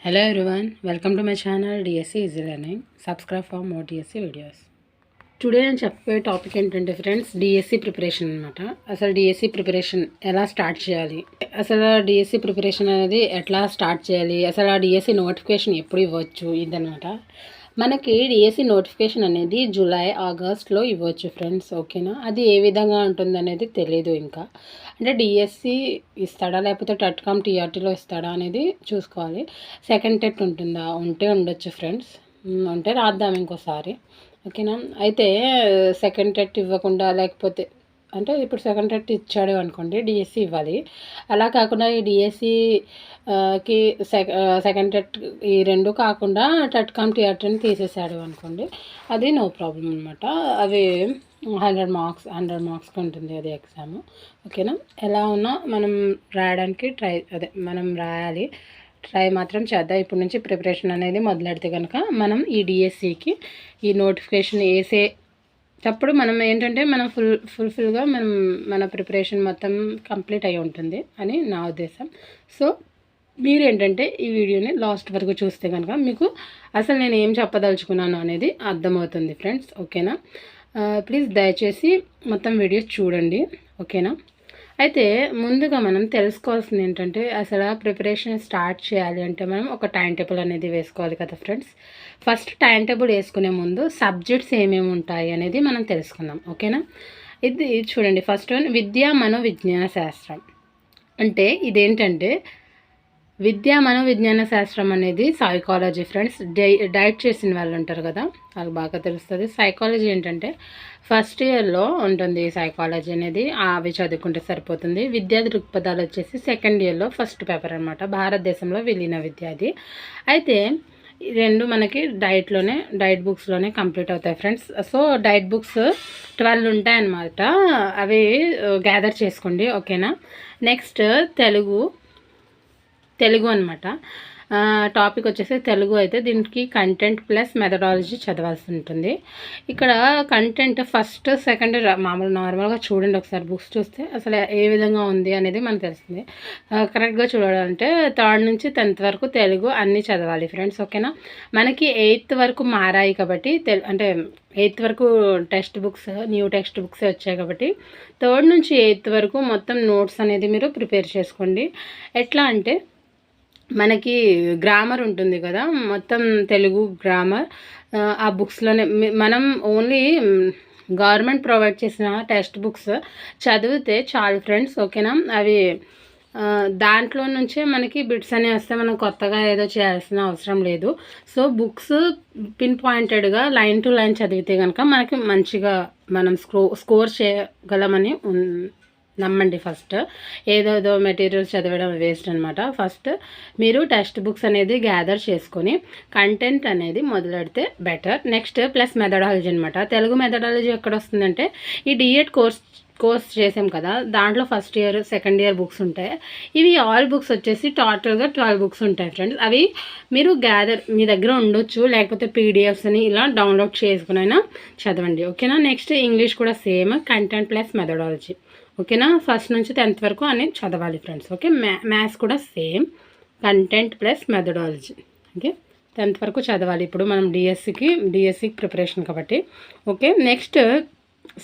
Hello everyone, welcome to my channel DSC Easy Learning. Subscribe for more DSC videos. Today నేను చెప్పే topic ఏంటంటే friends DSC preparation అనమాట. అసలు DSC preparation ఎలా start చేయాలి, అసలు డిఎస్సి ప్రిపరేషన్ అనేది ఎట్లా స్టార్ట్ చేయాలి, అసలు ఆ డిఎస్సి నోటిఫికేషన్ ఎప్పుడు ఇవ్వచ్చు ఇదనమాట. మనకి డిఎస్సి నోటిఫికేషన్ అనేది జూలై ఆగస్ట్లో ఇవ్వచ్చు ఫ్రెండ్స్, ఓకేనా. అది ఏ విధంగా ఉంటుంది అనేది తెలియదు ఇంకా. అంటే డిఎస్సి ఇస్తాడా లేకపోతే టెట్కామ్ టీఆర్టీలో ఇస్తాడా అనేది చూసుకోవాలి. సెకండ్ టెట్ ఉంటుందా, ఉంటే ఉండొచ్చు ఫ్రెండ్స్, ఉంటే రాద్దాం ఇంకోసారి, ఓకేనా. అయితే సెకండ్ టెట్ ఇవ్వకుండా లేకపోతే అంటే ఇప్పుడు సెకండ్ టెట్ ఇచ్చాడు అనుకోండి, డిఎస్సి ఇవ్వాలి. అలా కాకుండా ఈ డిఎస్సికి సెకండ్ టెట్ ఈ రెండు కాకుండా టెట్కామ్ టీఆర్టీని తీసేసాడు అనుకోండి, అది నో ప్రాబ్లం అనమాట. అవి 100 మార్క్స్కి ఉంటుంది అది ఎగ్జామ్, ఓకేనా. ఎలా ఉన్నా మనం రాయడానికి మనం రాయాలి, ట్రై మాత్రం చేద్దాం. ఇప్పటి నుంచి ప్రిపరేషన్ అనేది మొదలెడితే కనుక మనం ఈ డిఎస్సికి ఈ నోటిఫికేషన్ వేసేటప్పుడు మనం ఏంటంటే మనం ఫుల్ఫిల్గా మన ప్రిపరేషన్ మొత్తం కంప్లీట్ అయి ఉంటుంది అని నా ఉద్దేశం. సో మీరు ఏంటంటే ఈ వీడియోని లాస్ట్ వరకు చూస్తే కనుక మీకు అసలు నేను ఏం చెప్పదలుచుకున్నాను అనేది అర్థమవుతుంది ఫ్రెండ్స్, ఓకేనా. ప్లీజ్ దయచేసి మొత్తం వీడియోస్ చూడండి, ఓకేనా. అయితే ముందుగా మనం తెలుసుకోవాల్సింది ఏంటంటే అసలు ప్రిపరేషన్ స్టార్ట్ చేయాలి అంటే మనం ఒక టైం టేబుల్ అనేది వేసుకోవాలి కదా ఫ్రెండ్స్. ఫస్ట్ టైం టేబుల్ వేసుకునే ముందు సబ్జెక్ట్స్ ఏమేమి ఉంటాయి అనేది మనం తెలుసుకుందాం, ఓకేనా. ఇది చూడండి, ఫస్ట్ వన్ విద్యా మనోవిజ్ఞాన శాస్త్రం. అంటే ఇదేంటంటే విద్యా మనోవిజ్ఞాన శాస్త్రం అనేది సైకాలజీ ఫ్రెండ్స్. డైట్ చేసిన వాళ్ళు ఉంటారు కదా, వాళ్ళకి బాగా తెలుస్తుంది. సైకాలజీ ఏంటంటే ఫస్ట్ ఇయర్లో ఉంటుంది సైకాలజీ అనేది, అవి చదువుకుంటే సరిపోతుంది. విద్యా దృక్పథాలు వచ్చేసి సెకండ్ ఇయర్లో ఫస్ట్ పేపర్ అనమాట, భారతదేశంలో విలీన విద్య అది. అయితే ఈ రెండు మనకి డైట్ బుక్స్లోనే కంప్లీట్ అవుతాయి ఫ్రెండ్స్. సో డైట్ బుక్స్ 12 ఉంటాయి అన్నమాట, అవి గ్యాదర్ చేసుకోండి, ఓకేనా. నెక్స్ట్ తెలుగు అనమాట. టాపిక్ వచ్చేసి తెలుగు. అయితే దీనికి కంటెంట్ ప్లస్ మెథడాలజీ చదవాల్సి ఉంటుంది. ఇక్కడ కంటెంట్ ఫస్ట్ సెకండ్ నార్మల్గా చూడండి ఒకసారి, బుక్స్ చూస్తే అసలు ఏ విధంగా ఉంది అనేది మనకు తెలుస్తుంది. కరెక్ట్గా చూడాలంటే 3rd నుంచి 10th వరకు తెలుగు అన్నీ చదవాలి ఫ్రెండ్స్, ఓకేనా. మనకి 8th వరకు మారాయి కాబట్టి అంటే 8th వరకు text books new text books వచ్చాయి కాబట్టి 3rd నుంచి 8th వరకు మొత్తం నోట్స్ అనేది మీరు ప్రిపేర్ చేసుకోండి. ఎట్లా అంటే మనకి గ్రామర్ ఉంటుంది కదా, మొత్తం తెలుగు గ్రామర్ ఆ బుక్స్లోనే మనం ఓన్లీ గవర్నమెంట్ ప్రొవైడ్ చేసిన టెక్స్ట్ బుక్స్ చదివితే చాలు ఫ్రెండ్స్, ఓకేనా. అవి దాంట్లో నుంచే మనకి బిట్స్ అనేవి వస్తే మనం కొత్తగా ఏదో చేయాల్సిన అవసరం లేదు. సో బుక్స్ పిన్ పాయింటెడ్గా లైన్ టు లైన్ చదివితే కనుక మనకి మంచిగా మనం స్కోర్ చేయగలమని నమ్మండి. ఫస్ట్ ఏదో మెటీరియల్స్ చదవడం వేస్ట్ అనమాట. ఫస్ట్ మీరు టెక్స్ట్ బుక్స్ అనేది గ్యాదర్ చేసుకొని కంటెంట్ అనేది మొదలెడితే బెటర్. నెక్స్ట్ ప్లస్ మెథడాలజీ అనమాట. తెలుగు మెథడాలజీ ఎక్కడ వస్తుందంటే ఈ డిఎడ్ కోర్స్ చేసాం కదా, దాంట్లో first year second year books ఉంటాయి. ఇవి ఆల్ బుక్స్ వచ్చేసి టోటల్గా 12 బుక్స్ ఉంటాయి ఫ్రెండ్స్. అవి మీరు మీ దగ్గర ఉండొచ్చు, లేకపోతే పీడిఎఫ్స్ని ఇలా డౌన్లోడ్ చేసుకునైనా చదవండి, ఓకేనా. నెక్స్ట్ ఇంగ్లీష్ కూడా సేమ్ కంటెంట్ ప్లస్ మెథడాలజీ, ఓకేనా. ఫస్ట్ నుంచి 10th వరకు అని చదవాలి ఫ్రెండ్స్, ఓకే. మ్యాథ్స్ కూడా same content plus methodology, okay. 10th వరకు చదవాలి ఇప్పుడు మనం డిఎస్సికి ప్రిపరేషన్ కాబట్టి, ఓకే. నెక్స్ట్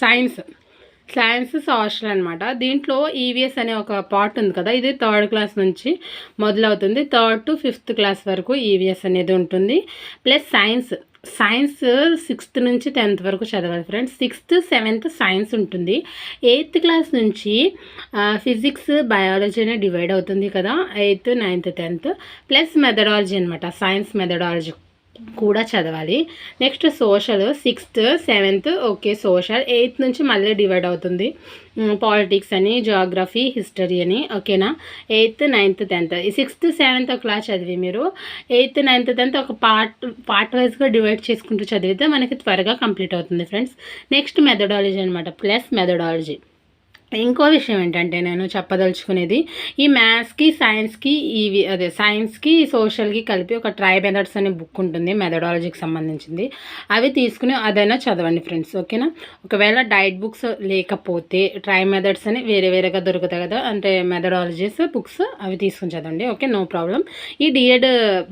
సైన్స్ సోషల్ అనమాట. దీంట్లో ఈవీఎస్ అనే ఒక పార్ట్ ఉంది కదా, ఇది 3rd క్లాస్ నుంచి మొదలవుతుంది. 3rd to 5th క్లాస్ వరకు ఈవీఎస్ అనేది ఉంటుంది. ప్లస్ సైన్స్ 6th నుంచి 10th వరకు చదవాలి ఫ్రెండ్స్. 6th 7th సైన్స్ ఉంటుంది. 8th క్లాస్ నుంచి ఫిజిక్స్ బయాలజీ అనేది డివైడ్ అవుతుంది కదా, 8th 9th 10th plus methodology అనమాట. సైన్స్ మెథడాలజీ కూడా చదవాలి. Next social 6th 7th, okay. Social 8th నుంచి మళ్ళీ డివైడ్ అవుతుంది, పాలిటిక్స్ అని, జాగ్రఫీ, హిస్టరీ అని, ఓకేనా. 8th 9th 10th ఈ 6th 7th క్లాస్ చదివి మీరు 8th 9th 10th ఒక పార్ట్ వైజ్గా డివైడ్ చేసుకుంటూ చదివితే మనకి త్వరగా కంప్లీట్ అవుతుంది ఫ్రెండ్స్. నెక్స్ట్ మెథడాలజీ అనమాట, ప్లస్ మెథడాలజీ ఇంకో విషయం ఏంటంటే నేను చెప్పదలుచుకునేది, ఈ మ్యాథ్స్కి సైన్స్కి సైన్స్కి సోషల్కి కలిపి ఒక ట్రై మెథడ్స్ అనే బుక్ ఉంటుంది, మెథడాలజీకి సంబంధించింది. అవి తీసుకుని అదైనా చదవండి ఫ్రెండ్స్, ఓకేనా. ఒకవేళ డైట్ బుక్స్ లేకపోతే ట్రై మెథడ్స్ అని వేరేగా దొరుకుతాయి కదా, అంటే మెథడాలజీస్ బుక్స్, అవి తీసుకుని చదవండి, ఓకే, నో ప్రాబ్లం. ఈ డిఎడ్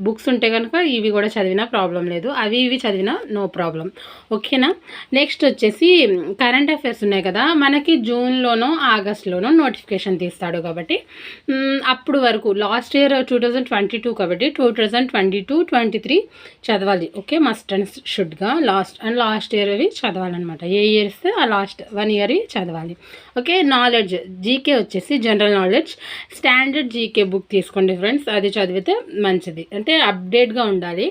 బుక్స్ ఉంటే కనుక ఇవి కూడా చదివినా ప్రాబ్లం లేదు, ఇవి చదివినా నో ప్రాబ్లం, ఓకేనా. నెక్స్ట్ వచ్చేసి కరెంట్ అఫైర్స్ ఉన్నాయి కదా, మనకి జూన్లోనో ఆగస్టులోనో నోటిఫికేషన్ తీస్తాడు కాబట్టి అప్పుడు వరకు లాస్ట్ ఇయర్ 2022 కాబట్టి 2022-23 చదవాలి, ఓకే, మస్ట్ అండ్ షుడ్గా లాస్ట్ ఇయర్ అవి చదవాలన్నమాట. ఏ ఇయర్ ఇస్తే ఆ లాస్ట్ 1 ఇయర్ చదవాలి, ఓకే. నాలెడ్జ్ జీకే వచ్చేసి general knowledge standard GK book తీసుకోండి ఫ్రెండ్స్, అది చదివితే మంచిది, అంటే అప్డేట్గా ఉండాలి.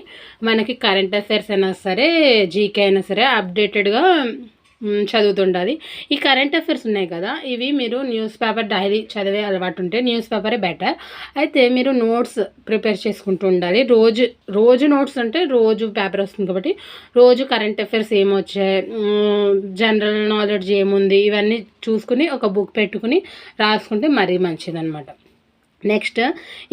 మనకి కరెంట్ అఫైర్స్ అయినా సరే జీకే అయినా సరే అప్డేటెడ్గా చదువుతుండాలి. ఈ కరెంట్ అఫైర్స్ ఉన్నాయి కదా, ఇవి మీరు న్యూస్ పేపర్ డైలీ చదివే అలవాటు ఉంటే న్యూస్ పేపరే బెటర్. అయితే మీరు నోట్స్ ప్రిపేర్ చేసుకుంటూ ఉండాలి, రోజు నోట్స్ అంటే రోజు పేపర్ వస్తుంది కాబట్టి రోజు కరెంట్ అఫైర్స్ ఏమొచ్చాయి, జనరల్ నాలెడ్జ్ ఏముంది, ఇవన్నీ చూసుకుని ఒక బుక్ పెట్టుకుని రాసుకుంటే మరీ మంచిదన్నమాట. నెక్స్ట్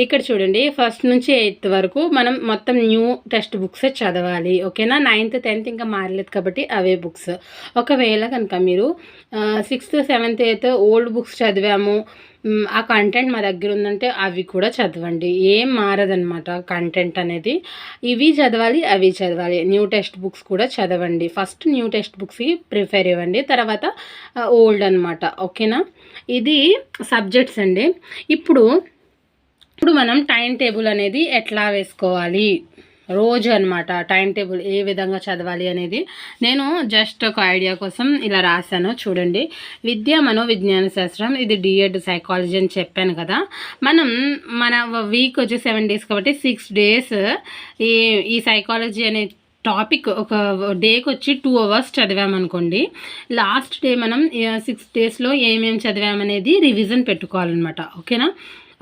ఇక్కడ చూడండి, 1st నుంచి 8th వరకు మనం మొత్తం న్యూ టెక్స్ట్ బుక్సే చదవాలి, ఓకేనా. 9th 10th ఇంకా మారలేదు కాబట్టి అవే బుక్స్. ఒకవేళ కనుక మీరు 6th 7th 8th old books చదివాము, ఆ కంటెంట్ మా దగ్గర ఉందంటే అవి కూడా చదవండి, ఏం మారదనమాట కంటెంట్ అనేది. ఇవి చదవాలి, అవి చదవాలి, న్యూ టెక్స్ట్ బుక్స్ కూడా చదవండి. ఫస్ట్ న్యూ టెక్స్ట్ బుక్స్కి ప్రిఫర్ ఇవ్వండి, తర్వాత ఓల్డ్ అనమాట, ఓకేనా. ఇది సబ్జెక్ట్స్ అండి. ఇప్పుడు మనం టైం టేబుల్ అనేది ఎట్లా వేసుకోవాలి రోజు అనమాట, టైం టేబుల్ ఏ విధంగా చదవాలి అనేది నేను జస్ట్ ఒక ఐడియా కోసం ఇలా రాశాను చూడండి. విద్య మనోవిజ్ఞాన శాస్త్రం, ఇది డిఎడ్ సైకాలజీ అని చెప్పాను కదా. మన వీక్ వచ్చి 7 days కాబట్టి 6 days ఈ సైకాలజీ అనే టాపిక్ ఒక డేకి వచ్చి 2 hours చదివామనుకోండి, లాస్ట్ డే మనం 6 daysలో ఏమేమి చదివామనేది రివిజన్ పెట్టుకోవాలన్నమాట, ఓకేనా.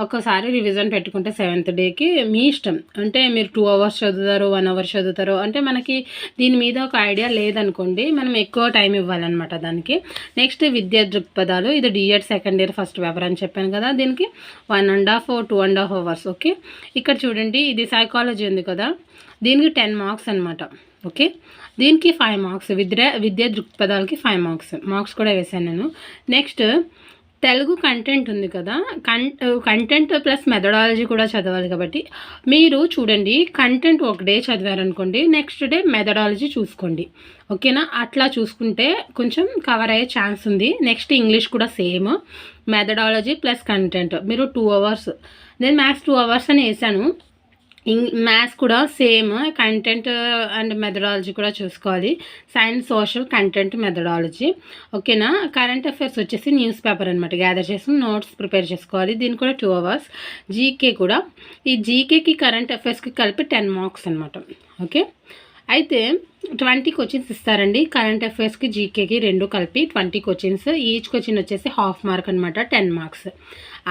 ఒక్కసారి రివిజన్ పెట్టుకుంటే 7th డేకి మీ ఇష్టం, అంటే మీరు 2 hours చదువుతారు, 1 hour చదువుతారు, అంటే మనకి దీని మీద ఒక ఐడియా లేదనుకోండి, మనం ఎక్కువ టైం ఇవ్వాలన్నమాట దానికి. నెక్స్ట్ విద్యా దృక్పథాలు, ఇది D Ed second year first paper అని చెప్పాను కదా, దీనికి 1.5 or 2.5 hours, ఓకే. ఇక్కడ చూడండి, ఇది సైకాలజీ ఉంది కదా, దీనికి 10 marks అనమాట, ఓకే. దీనికి 5 marks, విద్యా దృక్పథాలకి 5 మార్క్స్ కూడా వేసాను నేను. నెక్స్ట్ తెలుగు కంటెంట్ ఉంది కదా, కంటెంట్ ప్లస్ మెథడాలజీ కూడా చదవాలి కాబట్టి మీరు చూడండి, కంటెంట్ ఒక డే చదివారనుకోండి, నెక్స్ట్ డే మెథడాలజీ చూసుకోండి, ఓకేనా. అట్లా చూసుకుంటే కొంచెం కవర్ అయ్యే ఛాన్స్ ఉంది. నెక్స్ట్ ఇంగ్లీష్ కూడా సేమ్, మెథడాలజీ ప్లస్ కంటెంట్ మీరు 2 hours, నేను మ్యాథ్స్ 2 hours అని వేసాను. మ్యాథ్స్ కూడా సేమ్, కంటెంట్ అండ్ మెథడాలజీ కూడా చూసుకోవాలి, సైన్స్ సోషల్ కంటెంట్ మెథడాలజీ, ఓకేనా. కరెంట్ అఫైర్స్ వచ్చేసి న్యూస్ పేపర్ అనమాట, గ్యాదర్ చేసి నోట్స్ ప్రిపేర్ చేసుకోవాలి, దీనికి కూడా 2 hours. జీకే కూడా, ఈ జీకేకి కరెంట్ అఫైర్స్కి కలిపి 10 marks అనమాట, ఓకే. అయితే 20 questions ఇస్తారండి, కరెంట్ అఫైర్స్కి జీకేకి రెండు కలిపి 20 questions. ఈచ్ క్వశ్చన్ వచ్చేసి 1/2 mark అనమాట, 10 marks.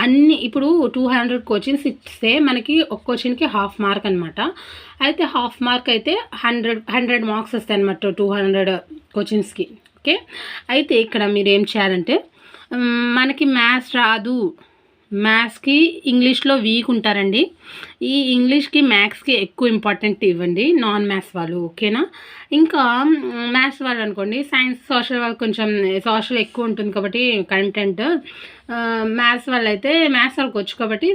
అన్ని ఇప్పుడు 200 questions ఇస్తే మనకి ఒక క్వశ్చన్కి 1/2 mark అనమాట. అయితే 1/2 mark అయితే 100 marks వస్తాయి అనమాట 200 questionsకి, ఓకే. అయితే ఇక్కడ మీరు ఏం చేయాలంటే, మనకి మ్యాథ్స్ రాదు, మ్యాథ్స్కి ఇంగ్లీష్లో వీక్ ఉంటారండి, ఈ ఇంగ్లీష్కి మ్యాథ్స్కి ఎక్కువ ఇంపార్టెంట్ ఇవ్వండి నాన్ మ్యాథ్స్ వాళ్ళు, ఓకేనా. ఇంకా మ్యాథ్స్ వాళ్ళు అనుకోండి, సైన్స్ సోషల్ వాళ్ళు కొంచెం సోషల్ ఎక్కువ ఉంటుంది కాబట్టి కంటెంట్, మ్యాథ్స్ వాళ్ళు అయితే మ్యాథ్స్ వాళ్ళకి వచ్చు కాబట్టి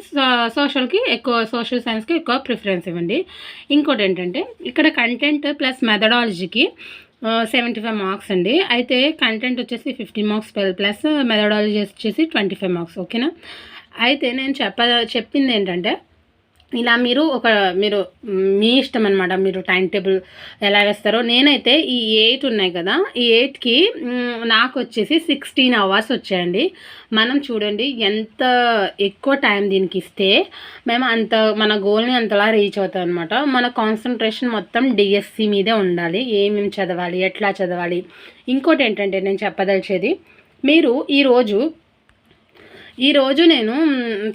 సోషల్కి ఎక్కువ, సోషల్ సైన్స్కి ఎక్కువ ప్రిఫరెన్స్ ఇవ్వండి. ఇంకోటి ఏంటంటే, ఇక్కడ కంటెంట్ ప్లస్ మెథడాలజీకి 75 marks అండి. అయితే కంటెంట్ వచ్చేసి 50 marks ప్లస్ మెథడాలజీ వచ్చేసి 25 marks, ఓకేనా. అయితే నేను చెప్పింది ఏంటంటే, ఇలా మీరు మీ ఇష్టం అనమాట, మీరు టైం టేబుల్ ఎలా వేస్తారో. నేనైతే ఈ 8 ఉన్నాయి కదా, ఈ 8కి నాకు వచ్చేసి 16 hours వచ్చాయండి. మనం చూడండి ఎంత ఎక్కువ టైం దీనికి ఇస్తే మేము మన గోల్ని అంతలా రీచ్ అవుతాం అనమాట. మన కాన్సన్ట్రేషన్ మొత్తం డిఎస్సి మీదే ఉండాలి, ఏమేమి చదవాలి, ఎట్లా చదవాలి. ఇంకోటి ఏంటంటే నేను చెప్పదలిచేది, మీరు ఈరోజు నేను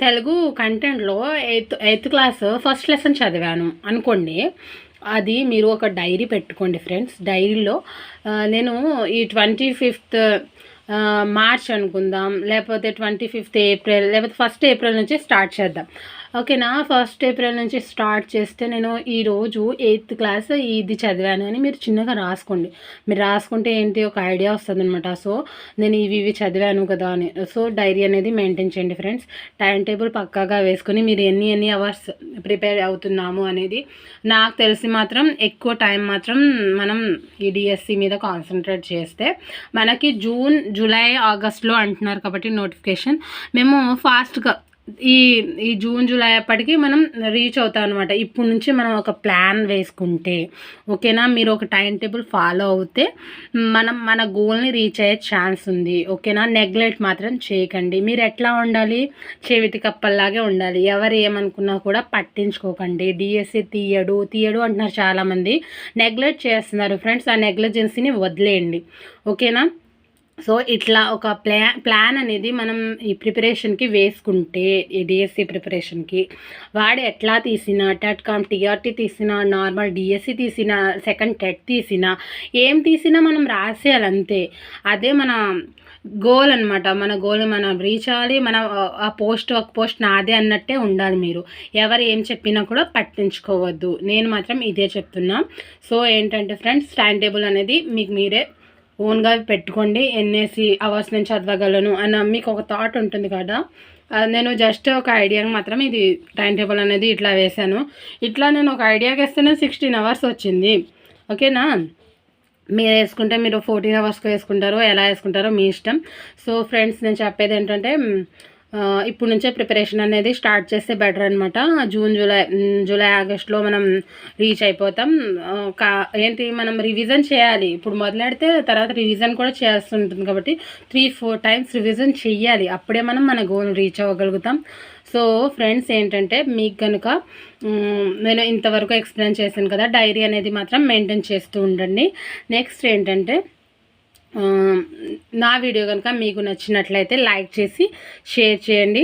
తెలుగు కంటెంట్లో 8th class ఫస్ట్ లెసన్ చదివాను అనుకోండి, అది మీరు ఒక డైరీ పెట్టుకోండి ఫ్రెండ్స్. డైరీలో నేను ఈ 25th మార్చ్ అనుకుందాం, లేకపోతే 25th ఏప్రిల్, లేకపోతే 1st ఏప్రిల్ నుంచి స్టార్ట్ చేద్దాం. ఓకేనా? 1st ఏప్రిల్ నుంచి స్టార్ట్ చేస్తే నేను ఈరోజు 8th క్లాస్ ఇది చదివాను అని మీరు చిన్నగా రాసుకోండి. మీరు రాసుకుంటే ఏంటి ఒక ఐడియా వస్తుంది అనమాట. సో నేను ఇవి చదివాను కదా అని. సో డైరీ అనేది మెయింటైన్ చేయండి ఫ్రెండ్స్. టైం టేబుల్ పక్కాగా వేసుకొని మీరు ఎన్ని అవర్స్ ప్రిపేర్ అవుతున్నాము అనేది నాకు తెలిసి మాత్రం ఎక్కువ టైం మాత్రం మనం ఈ డిఎస్సి మీద కాన్సన్ట్రేట్ చేస్తే మనకి జూన్, జూలై, ఆగస్ట్లో అంటున్నారు కాబట్టి నోటిఫికేషన్ మేము ఫాస్ట్గా ఈ జూన్, జూలై అప్పటికి మనం రీచ్ అవుతాం అనమాట. ఇప్పుడు నుంచి మనం ఒక ప్లాన్ వేసుకుంటే ఓకేనా, మీరు ఒక టైం టేబుల్ ఫాలో అవుతే మనం మన గోల్ని రీచ్ అయ్యే ఛాన్స్ ఉంది. ఓకేనా? నెగ్లెక్ట్ మాత్రం చేయకండి. మీరు ఎట్లా ఉండాలి? చెవిటి కప్పల్లాగే ఉండాలి. ఎవరు ఏమనుకున్నా కూడా పట్టించుకోకండి. డిఎస్సి తీయడు అంటున్నారు చాలామంది. నెగ్లెక్ట్ చేస్తున్నారు ఫ్రెండ్స్. ఆ నెగ్లిజెన్సీని వదిలేయండి. ఓకేనా? సో ఇట్లా ఒక ప్లాన్ అనేది మనం ఈ ప్రిపరేషన్కి వేసుకుంటే, ఈ డిఎస్సి ప్రిపరేషన్కి వాడు ఎట్లా తీసినా, టెట్ కామ్ టీఆర్టీ తీసినా, నార్మల్ డిఎస్సి తీసినా, సెకండ్ టెట్ తీసినా, ఏం తీసినా మనం రాసేయాలి అంతే. అదే మన గోల్ అనమాట. మన గోల్ మనం రీచ్ అవ్వాలి. మన ఒక పోస్ట్ నాదే అన్నట్టే ఉండాలి. మీరు ఎవరు ఏం చెప్పినా కూడా పట్టించుకోవద్దు. నేను మాత్రం ఇదే చెప్తున్నా. సో ఏంటంటే ఫ్రెండ్స్, టైం టేబుల్ అనేది మీకు మీరే ఓన్గా పెట్టుకోండి. ఎన్నేసి అవర్స్ నేను చదవగలను అన్న మీకు ఒక థాట్ ఉంటుంది కదా. నేను జస్ట్ ఒక ఐడియాకి మాత్రం ఇది టైం టేబుల్ అనేది ఇట్లా వేశాను. ఇట్లా నేను ఒక ఐడియాకి వేస్తేనే 16 అవర్స్ వచ్చింది. ఓకేనా? మీరు వేసుకుంటే మీరు 14 అవర్స్కి వేసుకుంటారో ఎలా వేసుకుంటారో మీ ఇష్టం. సో ఫ్రెండ్స్, నేను చెప్పేది ఏంటంటే ఇప్పుడు నుంచే ప్రిపరేషన్ అనేది స్టార్ట్ చేస్తే బెటర్ అనమాట. జూన్, జూలై, ఆగస్ట్లో మనం రీచ్ అయిపోతాం. ఏంటి మనం రివిజన్ చేయాలి. ఇప్పుడు మొదలెడితే తర్వాత రివిజన్ కూడా చేయాల్సి ఉంటుంది కాబట్టి 3-4 టైమ్స్ రివిజన్ చెయ్యాలి. అప్పుడే మనం మన గోల్ రీచ్ అవ్వగలుగుతాం. సో ఫ్రెండ్స్ ఏంటంటే, మీకు కనుక నేను ఇంతవరకు ఎక్స్ప్లెయిన్ చేశాను కదా, డైరీ అనేది మాత్రం మెయింటైన్ చేస్తూ ఉండండి. నెక్స్ట్ ఏంటంటే, నా వీడియో కనుక మీకు నచ్చినట్లయితే లైక్ చేసి షేర్ చేయండి,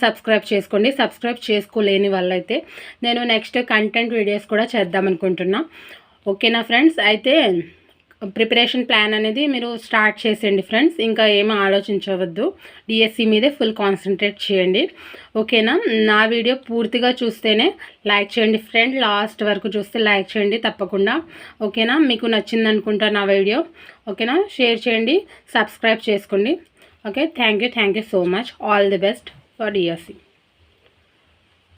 సబ్స్క్రైబ్ చేసుకోండి. సబ్స్క్రైబ్ చేసుకోలేని వాళ్ళైతే నేను నెక్స్ట్ కంటెంట్ వీడియోస్ కూడా చేద్దాం అనుకుంటున్నా. ఓకేనా ఫ్రెండ్స్? అయితే ప్రిపరేషన్ ప్లాన్ అనేది మీరు స్టార్ట్ చేసేయండి ఫ్రెండ్స్. ఇంకా ఏమీ ఆలోచించవద్దు. డిఎస్సి మీదే ఫుల్ కాన్సన్ట్రేట్ చేయండి. ఓకేనా? నా వీడియో పూర్తిగా చూస్తేనే లైక్ చేయండి ఫ్రెండ్. లాస్ట్ వరకు చూస్తే లైక్ చేయండి తప్పకుండా. ఓకేనా? మీకు నచ్చింది అనుకుంటా నా వీడియో. ఓకేనా? షేర్ చేయండి, సబ్స్క్రైబ్ చేసుకోండి. Okay, thank you so much. All the best for DSC.